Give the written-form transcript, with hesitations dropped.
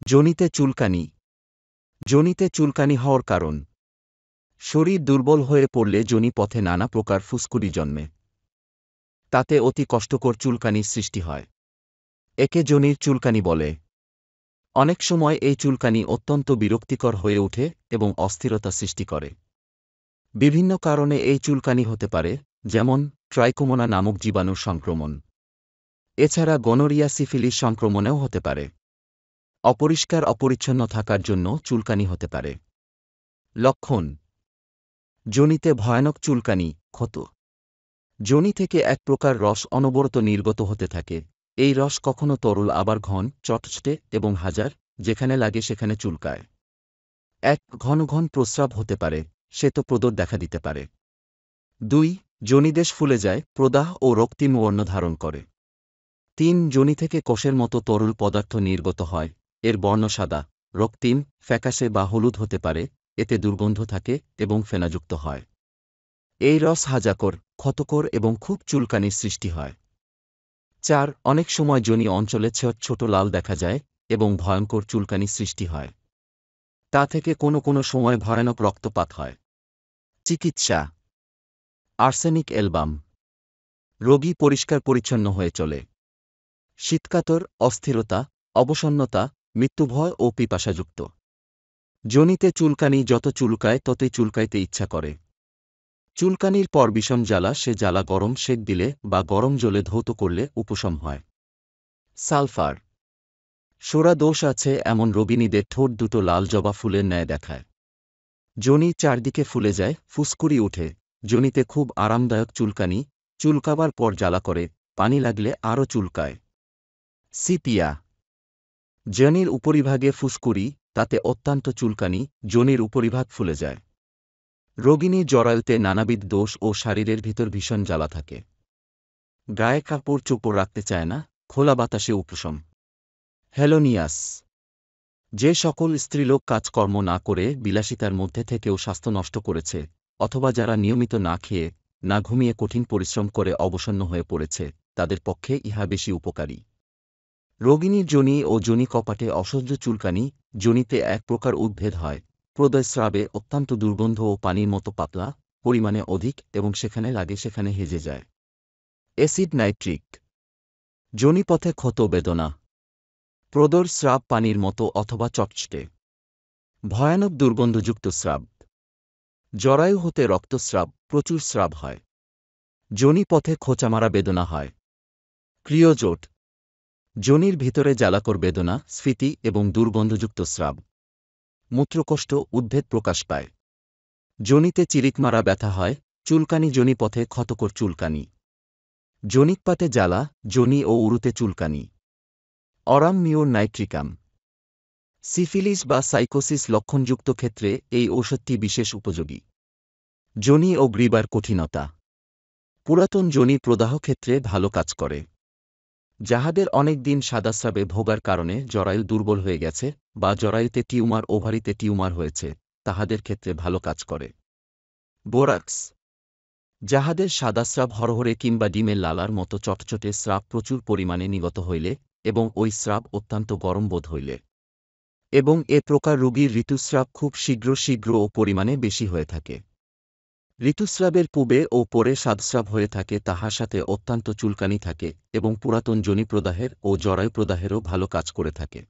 যোনিতে চুলকানি। যোনিতে চুলকানি হওয়ার কারণ: শরীর দুর্বল হয়ে পড়লে যোনি পথে নানা প্রকার ফুসকুড়ি জন্মে। তাতে অতি কষ্টকর চুলকানির সৃষ্টি হয়। একে যোনির চুলকানি বলে। অনেক সময় এই চুলকানি অত্যন্ত বিরক্তিকর হয়ে ওঠে এবং অস্থিরতা সৃষ্টি করে। বিভিন্ন কারণে এই চুলকানি হতে পারে, যেমন ট্রাইকোমোনা নামক জীবাণুর সংক্রমণ। এছাড়া গনোরিয়া সিফিলিস সংক্রমণেও হতে পারে। অপরিষ্কার অপরিচ্ছন্ন থাকার জন্য চুলকানি হতে পারে। লক্ষণ: যোনিতে ভয়ানক চুলকানি, ক্ষত। যোনি থেকে এক প্রকার রস অনবরত নির্গত হতে থাকে। এই রস কখনো তরল আবার ঘন, চটচটে এবং যেখানে লাগে সেখানে চুলকায়। ঘন ঘন প্রস্রাব হতে পারে, শ্বেতপ্রদর দেখা দিতে পারে। 2. যোনিদেশ ফুলে যায়, প্রদাহ ও রক্তিম বর্ণ ধারণ করে। 3. যোনি থেকে কোষের মতো তরল পদার্থ নির্গত হয়। এর বর্ণ সাদা, রক্তিম, ফ্যাকাশে বা হলুদ হতে পারে। এতে দুর্গন্ধ থাকে এবং ফেনাযুক্ত হয়। এই রস হাজাকর, ক্ষতকর এবং খুব চুলকানির সৃষ্টি হয়। 4. অনেক সময় যোনি অঞ্চলে ছোট লাল দেখা যায় এবং ভয়ঙ্কর চুলকানি সৃষ্টি হয়। তা থেকে কোনো সময় ভয়ানক রক্তপাত হয়। চিকিৎসা: আর্সেনিক অ্যালবাম। রোগী পরিষ্কার পরিচ্ছন্ন হয়ে চলে। শীতকাতর, অস্থিরতা, অবসন্নতা, মৃত্যুভয় ও পিপাসাযুক্ত। যোনিতে চুলকানি যত চুলকায় ততই চুলকাইতে ইচ্ছা করে। চুলকানির পর বিষম জ্বালা, সে জ্বালা গরম সেক দিলে বা গরম জলে ধৌত করলে উপশম হয়। সালফার: সোরা দোষ আছে এমন রোগিণীদের ঠোঁট দুটো লাল জবা ফুলের ন্যায় দেখায়। যোনি চারদিকে ফুলে যায়, ফুসকুড়ি ওঠে। যোনিতে খুব আরামদায়ক চুলকানি, চুলকাবার পর জ্বালা করে, পানি লাগলে আরও চুলকায়। সিপিয়া: যোনির উপরিভাগে ফুসকুড়ি, তাতে অত্যন্ত চুলকানি, যোনির উপরিভাগ ফুলে যায়। রোগিণী জরায়ুতে নানাবিধ দোষ ও শরীরের ভিতর ভীষণ জ্বালা থাকে। গায়ে কাপড় চোপড় রাখতে চায় না, খোলা বাতাসে উপশম। হেলোনিয়াস: যে সকল স্ত্রীলোক কাজকর্ম না করে বিলাসিতার মধ্যে থেকেও স্বাস্থ্য নষ্ট করেছে, অথবা যারা নিয়মিত না খেয়ে না ঘুমিয়ে কঠিন পরিশ্রম করে অবসন্ন হয়ে পড়েছে, তাদের পক্ষে ইহা বেশি উপকারী। রোগিণীর যোনি ও যোনি কপাটে অসহ্য চুলকানি। যোনিতে এক প্রকার উদ্ভেদ হয়, প্রদয়স্রাবে অত্যন্ত দুর্গন্ধ ও পানির মতো পাতলা, পরিমাণে অধিক এবং সেখানে লাগে সেখানে হেজে যায়। অ্যাসিড নাইট্রিক: যোনিপথে ক্ষত, বেদনা। প্রদর স্রাব পানির মতো অথবা চটচটে। ভয়ানক দুর্গন্ধযুক্ত স্রাব। জরায়ু হতে রক্তস্রাব, প্রচুর স্রাব হয়। যোনিপথে খোঁচামারা বেদনা হয়। ক্রিয়োজোট: যোনির ভিতরে জ্বালাকর বেদনা, স্ফীতি এবং দুর্গন্ধযুক্ত স্রাব। মূত্রকষ্ট, উদ্ভেদ প্রকাশ পায়। যোনিতে চিরিকমারা ব্যথা হয়। চুলকানি: যোনিপথে ক্ষতকর চুলকানি। যোনিকপাতে জ্বালা, যোনি ও উরুতে চুলকানি। Aurum মিওর nitricum. সিফিলিস বা সাইকোসিস লক্ষণযুক্ত ক্ষেত্রে এই ঔষধটি বিশেষ উপযোগী। যোনি ও গ্রীবার কঠিনতা: পুরাতন যোনি প্রদাহ ক্ষেত্রে ভালো কাজ করে। যাহাদের অনেক দিন সাদাস্রাবে ভোগার কারণে জরায়ু দুর্বল হয়ে গেছে বা জরায়ুতে টিউমার, ওভারিতে টিউমার হয়েছে, তাহাদের ক্ষেত্রে ভালো কাজ করে। বোরাক্স: যাহাদের সাদাস্রাব হরহরে কিংবা ডিমের লালার মতো চটচটে স্রাব প্রচুর পরিমাণে নিগত হইলে এবং ওই স্রাব অত্যন্ত গরম বোধ হইলে, এবং এ প্রকার রোগীর ঋতুস্রাব খুব শীঘ্র ও পরিমাণে বেশি হয়ে থাকে। ঋতুস্রাবের পূর্বে ও পরে সাদস্রাব হয়ে থাকে, তাহার সাথে অত্যন্ত চুলকানি থাকে এবং পুরাতন যোনি প্রদাহের ও জরায়ু প্রদাহেরও ভালো কাজ করে থাকে।